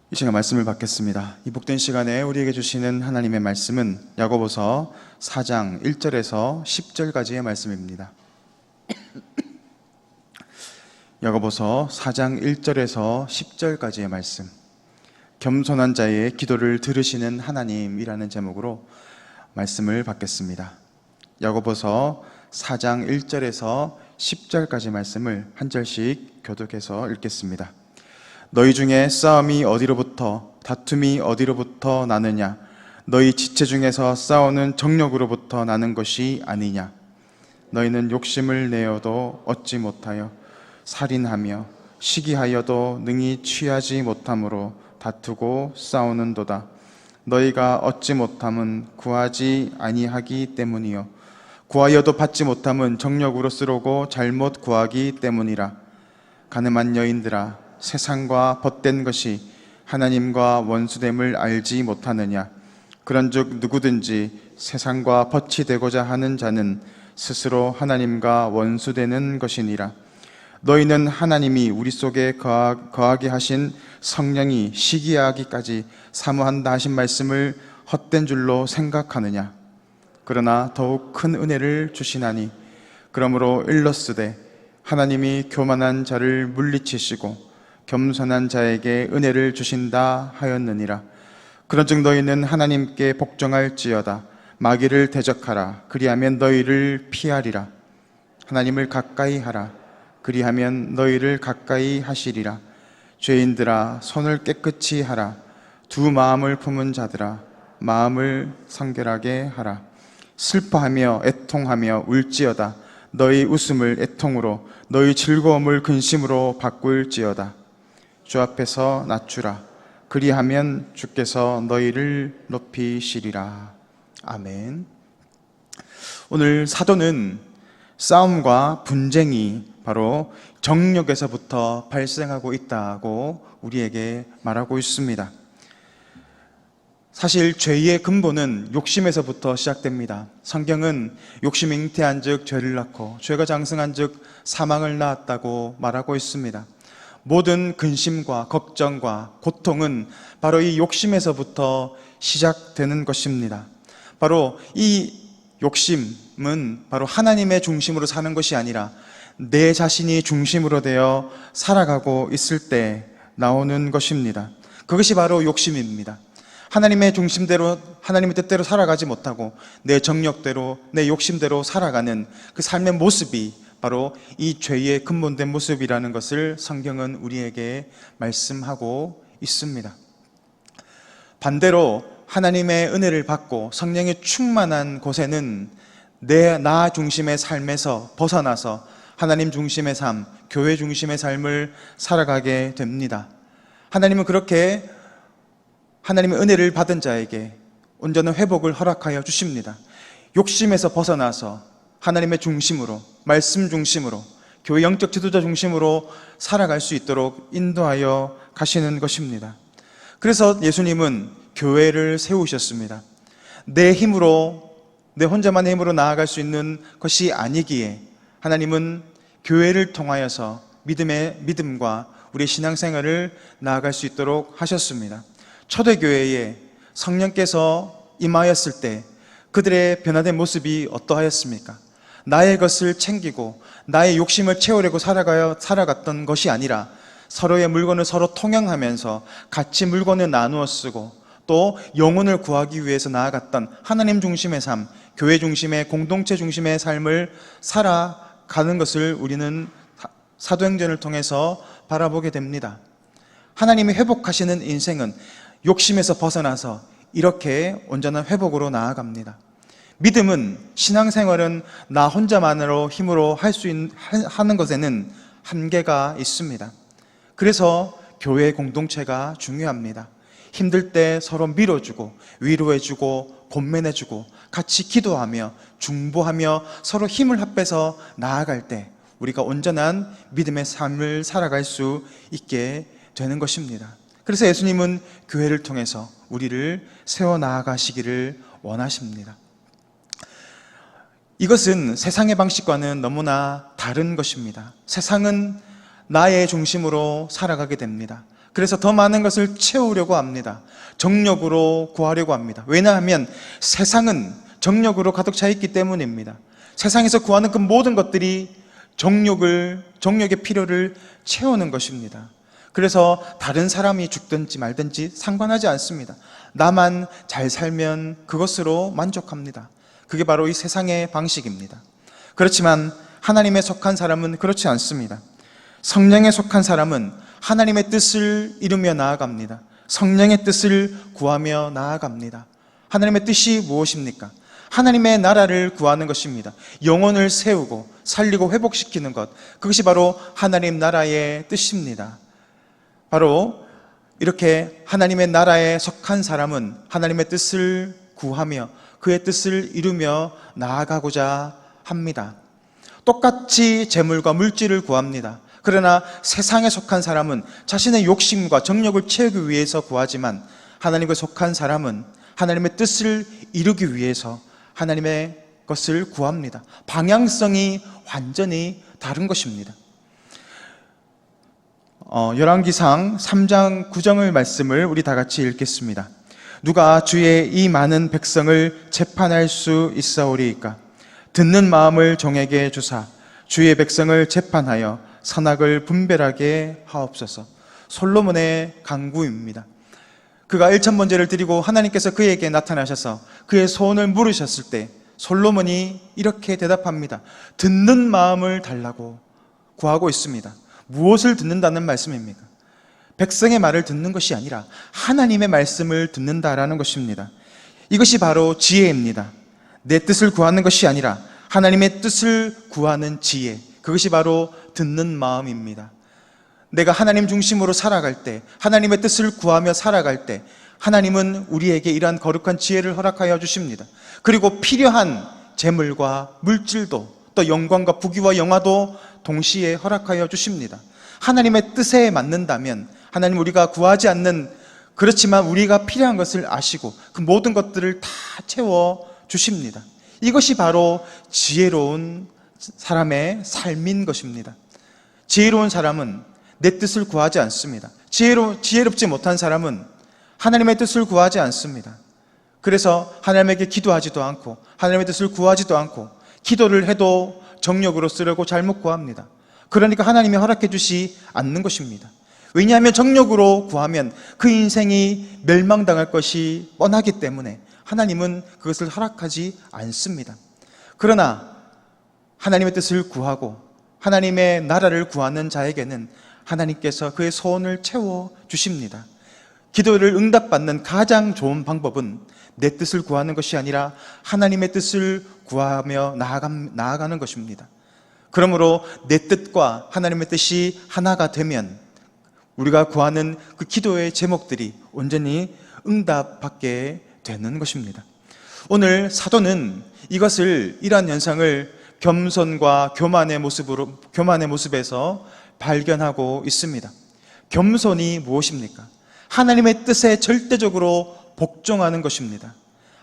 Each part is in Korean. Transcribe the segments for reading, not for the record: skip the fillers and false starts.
이 시간 말씀을 받겠습니다. 이 복된 시간에 우리에게 주시는 하나님의 말씀은 야고보서 4장 1절에서 10절까지의 말씀입니다. 야고보서 4장 1절에서 10절까지의 말씀, 겸손한 자의 기도를 들으시는 하나님이라는 제목으로 말씀을 받겠습니다. 야고보서 4장 1절에서 10절까지 말씀을 한 절씩 교독해서 읽겠습니다. 너희 중에 싸움이 어디로부터, 다툼이 어디로부터 나느냐? 너희 지체 중에서 싸우는 정욕으로부터 나는 것이 아니냐? 너희는 욕심을 내어도 얻지 못하여, 살인하며 시기하여도 능히 취하지 못함으로 다투고 싸우는도다. 너희가 얻지 못함은 구하지 아니하기 때문이요, 구하여도 받지 못함은 정욕으로 쓰려고 잘못 구하기 때문이라. 가늠한 여인들아, 세상과 벗된 것이 하나님과 원수됨을 알지 못하느냐? 그런즉 누구든지 세상과 벗이 되고자 하는 자는 스스로 하나님과 원수되는 것이니라. 너희는 하나님이 우리 속에 거하게 하신 성령이 시기하기까지 사모한다 하신 말씀을 헛된 줄로 생각하느냐? 그러나 더욱 큰 은혜를 주시나니, 그러므로 일렀으되 하나님이 교만한 자를 물리치시고 겸손한 자에게 은혜를 주신다 하였느니라. 그런즉 너희는 하나님께 복종할지어다. 마귀를 대적하라. 그리하면 너희를 피하리라. 하나님을 가까이 하라. 그리하면 너희를 가까이 하시리라. 죄인들아, 손을 깨끗이 하라. 두 마음을 품은 자들아, 마음을 성결하게 하라. 슬퍼하며 애통하며 울지어다. 너희 웃음을 애통으로, 너희 즐거움을 근심으로 바꿀지어다. 주 앞에서 낮추라. 그리하면 주께서 너희를 높이시리라. 아멘. 오늘 사도는 싸움과 분쟁이 바로 정욕에서부터 발생하고 있다고 우리에게 말하고 있습니다. 사실 죄의 근본은 욕심에서부터 시작됩니다. 성경은 욕심이 잉태한 즉 죄를 낳고 죄가 장성한 즉 사망을 낳았다고 말하고 있습니다. 모든 근심과 걱정과 고통은 바로 이 욕심에서부터 시작되는 것입니다. 바로 이 욕심은 바로 하나님의 중심으로 사는 것이 아니라 내 자신이 중심으로 되어 살아가고 있을 때 나오는 것입니다. 그것이 바로 욕심입니다. 하나님의 중심대로, 하나님의 뜻대로 살아가지 못하고 내 정욕대로, 내 욕심대로 살아가는 그 삶의 모습이 바로 이 죄의 근본된 모습이라는 것을 성경은 우리에게 말씀하고 있습니다. 반대로 하나님의 은혜를 받고 성령의 충만한 곳에는 나 중심의 삶에서 벗어나서 하나님 중심의 삶, 교회 중심의 삶을 살아가게 됩니다. 하나님은 그렇게 하나님의 은혜를 받은 자에게 온전한 회복을 허락하여 주십니다. 욕심에서 벗어나서 하나님의 중심으로, 말씀 중심으로, 교회 영적 지도자 중심으로 살아갈 수 있도록 인도하여 가시는 것입니다. 그래서 예수님은 교회를 세우셨습니다. 내 힘으로, 내 혼자만의 힘으로 나아갈 수 있는 것이 아니기에 하나님은 교회를 통하여서 믿음과 우리의 신앙생활을 나아갈 수 있도록 하셨습니다. 초대교회에 성령께서 임하였을 때 그들의 변화된 모습이 어떠하였습니까? 나의 것을 챙기고 나의 욕심을 채우려고 살아갔던 것이 아니라 서로의 물건을 서로 통용하면서 같이 물건을 나누어 쓰고 또 영혼을 구하기 위해서 나아갔던 하나님 중심의 삶, 교회 중심의 공동체 중심의 삶을 살아가는 것을 우리는 사도행전을 통해서 바라보게 됩니다. 하나님이 회복하시는 인생은 욕심에서 벗어나서 이렇게 온전한 회복으로 나아갑니다. 믿음은, 신앙생활은 나 혼자만으로 힘으로 하는 것에는 한계가 있습니다. 그래서 교회 공동체가 중요합니다. 힘들 때 서로 밀어주고 위로해주고 권면해주고 같이 기도하며 중보하며 서로 힘을 합해서 나아갈 때 우리가 온전한 믿음의 삶을 살아갈 수 있게 되는 것입니다. 그래서 예수님은 교회를 통해서 우리를 세워나가시기를 원하십니다. 이것은 세상의 방식과는 너무나 다른 것입니다. 세상은 나의 중심으로 살아가게 됩니다. 그래서 더 많은 것을 채우려고 합니다. 정욕으로 구하려고 합니다. 왜냐하면 세상은 정욕으로 가득 차 있기 때문입니다. 세상에서 구하는 그 모든 것들이 정욕의 필요를 채우는 것입니다. 그래서 다른 사람이 죽든지 말든지 상관하지 않습니다. 나만 잘 살면 그것으로 만족합니다. 그게 바로 이 세상의 방식입니다. 그렇지만 하나님에 속한 사람은 그렇지 않습니다. 성령에 속한 사람은 하나님의 뜻을 이루며 나아갑니다. 성령의 뜻을 구하며 나아갑니다. 하나님의 뜻이 무엇입니까? 하나님의 나라를 구하는 것입니다. 영혼을 세우고 살리고 회복시키는 것, 그것이 바로 하나님 나라의 뜻입니다. 바로 이렇게 하나님의 나라에 속한 사람은 하나님의 뜻을 구하며 그의 뜻을 이루며 나아가고자 합니다. 똑같이 재물과 물질을 구합니다. 그러나 세상에 속한 사람은 자신의 욕심과 정욕을 채우기 위해서 구하지만, 하나님께 속한 사람은 하나님의 뜻을 이루기 위해서 하나님의 것을 구합니다. 방향성이 완전히 다른 것입니다. 열왕기상 3장 9절 말씀을 우리 다 같이 읽겠습니다. 누가 주의 이 많은 백성을 재판할 수 있사오리이까? 듣는 마음을 종에게 주사 주의 백성을 재판하여 선악을 분별하게 하옵소서. 솔로몬의 간구입니다. 그가 1,000번제를 드리고 하나님께서 그에게 나타나셔서 그의 소원을 물으셨을 때 솔로몬이 이렇게 대답합니다. 듣는 마음을 달라고 구하고 있습니다. 무엇을 듣는다는 말씀입니까? 백성의 말을 듣는 것이 아니라 하나님의 말씀을 듣는다라는 것입니다. 이것이 바로 지혜입니다. 내 뜻을 구하는 것이 아니라 하나님의 뜻을 구하는 지혜, 그것이 바로 듣는 마음입니다. 내가 하나님 중심으로 살아갈 때, 하나님의 뜻을 구하며 살아갈 때 하나님은 우리에게 이러한 거룩한 지혜를 허락하여 주십니다. 그리고 필요한 재물과 물질도, 또 영광과 부귀와 영화도 동시에 허락하여 주십니다. 하나님의 뜻에 맞는다면 하나님 우리가 구하지 않는, 그렇지만 우리가 필요한 것을 아시고 그 모든 것들을 다 채워 주십니다. 이것이 바로 지혜로운 사람의 삶인 것입니다. 지혜로운 사람은 내 뜻을 구하지 않습니다. 지혜롭지 못한 사람은 하나님의 뜻을 구하지 않습니다. 그래서 하나님에게 기도하지도 않고 하나님의 뜻을 구하지도 않고, 기도를 해도 정욕으로 쓰려고 잘못 구합니다. 그러니까 하나님이 허락해 주시 않는 것입니다. 왜냐하면 정욕으로 구하면 그 인생이 멸망당할 것이 뻔하기 때문에 하나님은 그것을 허락하지 않습니다. 그러나 하나님의 뜻을 구하고 하나님의 나라를 구하는 자에게는 하나님께서 그의 소원을 채워 주십니다. 기도를 응답받는 가장 좋은 방법은 내 뜻을 구하는 것이 아니라 하나님의 뜻을 구하며 나아가는 것입니다. 그러므로 내 뜻과 하나님의 뜻이 하나가 되면 우리가 구하는 그 기도의 제목들이 온전히 응답받게 되는 것입니다. 오늘 사도는 이러한 현상을 겸손과 교만의 모습에서 발견하고 있습니다. 겸손이 무엇입니까? 하나님의 뜻에 절대적으로 복종하는 것입니다.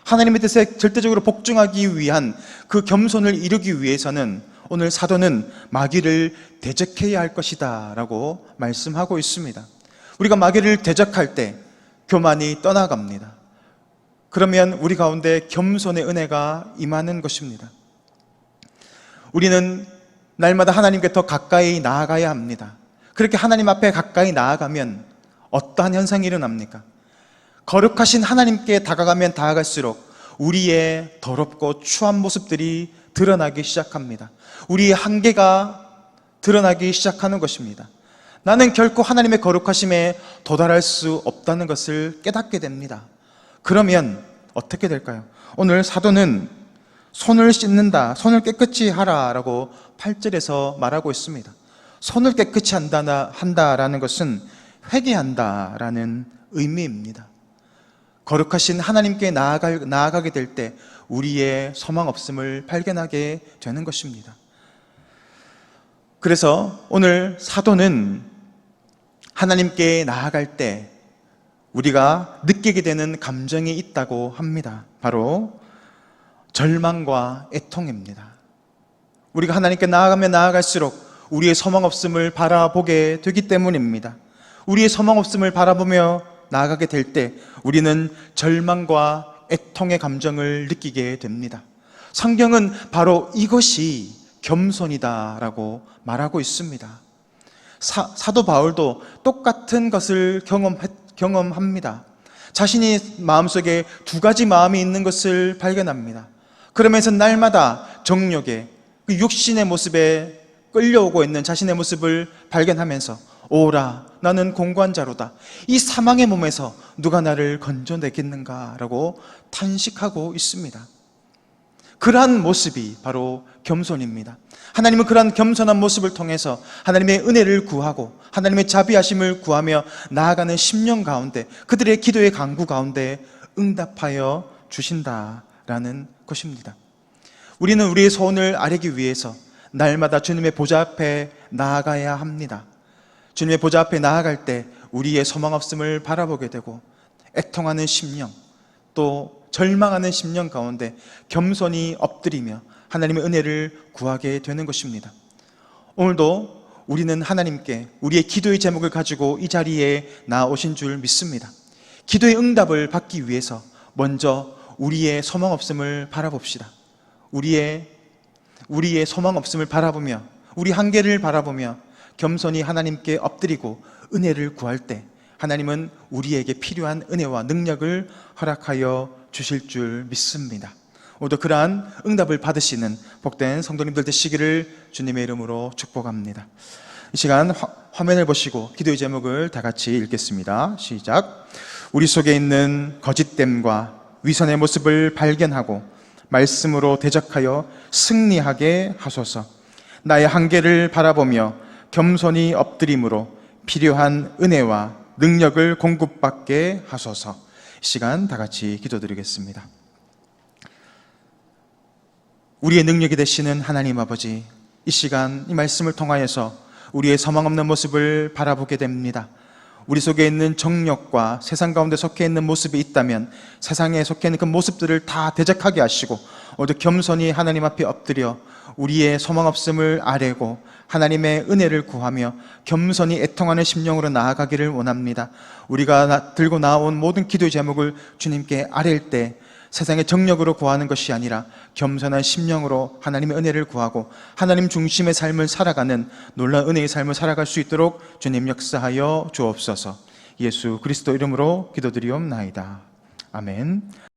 하나님의 뜻에 절대적으로 복종하기 위한 그 겸손을 이루기 위해서는 오늘 사도는 마귀를 대적해야 할 것이다 라고 말씀하고 있습니다. 우리가 마귀를 대적할 때 교만이 떠나갑니다. 그러면 우리 가운데 겸손의 은혜가 임하는 것입니다. 우리는 날마다 하나님께 더 가까이 나아가야 합니다. 그렇게 하나님 앞에 가까이 나아가면 어떠한 현상이 일어납니까? 거룩하신 하나님께 다가가면 다가갈수록 우리의 더럽고 추한 모습들이 드러나기 시작합니다. 우리의 한계가 드러나기 시작하는 것입니다. 나는 결코 하나님의 거룩하심에 도달할 수 없다는 것을 깨닫게 됩니다. 그러면 어떻게 될까요? 오늘 사도는 손을 씻는다, 손을 깨끗이 하라라고 8절에서 말하고 있습니다. 손을 깨끗이 한다라는 것은 회개한다라는 의미입니다. 거룩하신 하나님께 나아가게 될 때 우리의 소망 없음을 발견하게 되는 것입니다. 그래서 오늘 사도는 하나님께 나아갈 때 우리가 느끼게 되는 감정이 있다고 합니다. 바로 절망과 애통입니다. 우리가 하나님께 나아가면 나아갈수록 우리의 소망 없음을 바라보게 되기 때문입니다. 우리의 소망 없음을 바라보며 나아가게 될 때 우리는 절망과 애통의 감정을 느끼게 됩니다. 성경은 바로 이것이 겸손이다라고 말하고 있습니다. 사도 바울도 똑같은 것을 경험합니다. 자신이 마음속에 두 가지 마음이 있는 것을 발견합니다. 그러면서 날마다 정욕에, 그 육신의 모습에 끌려오고 있는 자신의 모습을 발견하면서 오라, 나는 공고한 자로다. 이 사망의 몸에서 누가 나를 건져내겠는가라고 탄식하고 있습니다. 그러한 모습이 바로 겸손입니다. 하나님은 그러한 겸손한 모습을 통해서 하나님의 은혜를 구하고 하나님의 자비하심을 구하며 나아가는 심령 가운데, 그들의 기도의 간구 가운데 응답하여 주신다라는 것입니다. 우리는 우리의 소원을 아뢰기 위해서 날마다 주님의 보좌 앞에 나아가야 합니다. 주님의 보좌 앞에 나아갈 때 우리의 소망 없음을 바라보게 되고 애통하는 심령, 또 절망하는 심령 가운데 겸손히 엎드리며 하나님의 은혜를 구하게 되는 것입니다. 오늘도 우리는 하나님께 우리의 기도의 제목을 가지고 이 자리에 나오신 줄 믿습니다. 기도의 응답을 받기 위해서 먼저 우리의 소망 없음을 바라봅시다. 우리의 소망 없음을 바라보며, 우리 한계를 바라보며 겸손히 하나님께 엎드리고 은혜를 구할 때 하나님은 우리에게 필요한 은혜와 능력을 허락하여 주실 줄 믿습니다. 오늘도 그러한 응답을 받으시는 복된 성도님들 되시기를 주님의 이름으로 축복합니다. 이 시간 화면을 보시고 기도의 제목을 다 같이 읽겠습니다. 시작. 우리 속에 있는 거짓됨과 위선의 모습을 발견하고 말씀으로 대적하여 승리하게 하소서. 나의 한계를 바라보며 겸손히 엎드림으로 필요한 은혜와 능력을 공급받게 하소서. 이 시간 다 같이 기도드리겠습니다. 우리의 능력이 되시는 하나님 아버지, 이 시간 이 말씀을 통하여서 우리의 소망 없는 모습을 바라보게 됩니다. 우리 속에 있는 정욕과 세상 가운데 속해 있는 모습이 있다면 세상에 속해 있는 그 모습들을 다 대적하게 하시고 모두 겸손히 하나님 앞에 엎드려 우리의 소망 없음을 아뢰고 하나님의 은혜를 구하며 겸손히 애통하는 심령으로 나아가기를 원합니다. 우리가 들고 나온 모든 기도의 제목을 주님께 아뢰일 때 세상의 정력으로 구하는 것이 아니라 겸손한 심령으로 하나님의 은혜를 구하고 하나님 중심의 삶을 살아가는 놀라운 은혜의 삶을 살아갈 수 있도록 주님 역사하여 주옵소서. 예수 그리스도 이름으로 기도드리옵나이다. 아멘.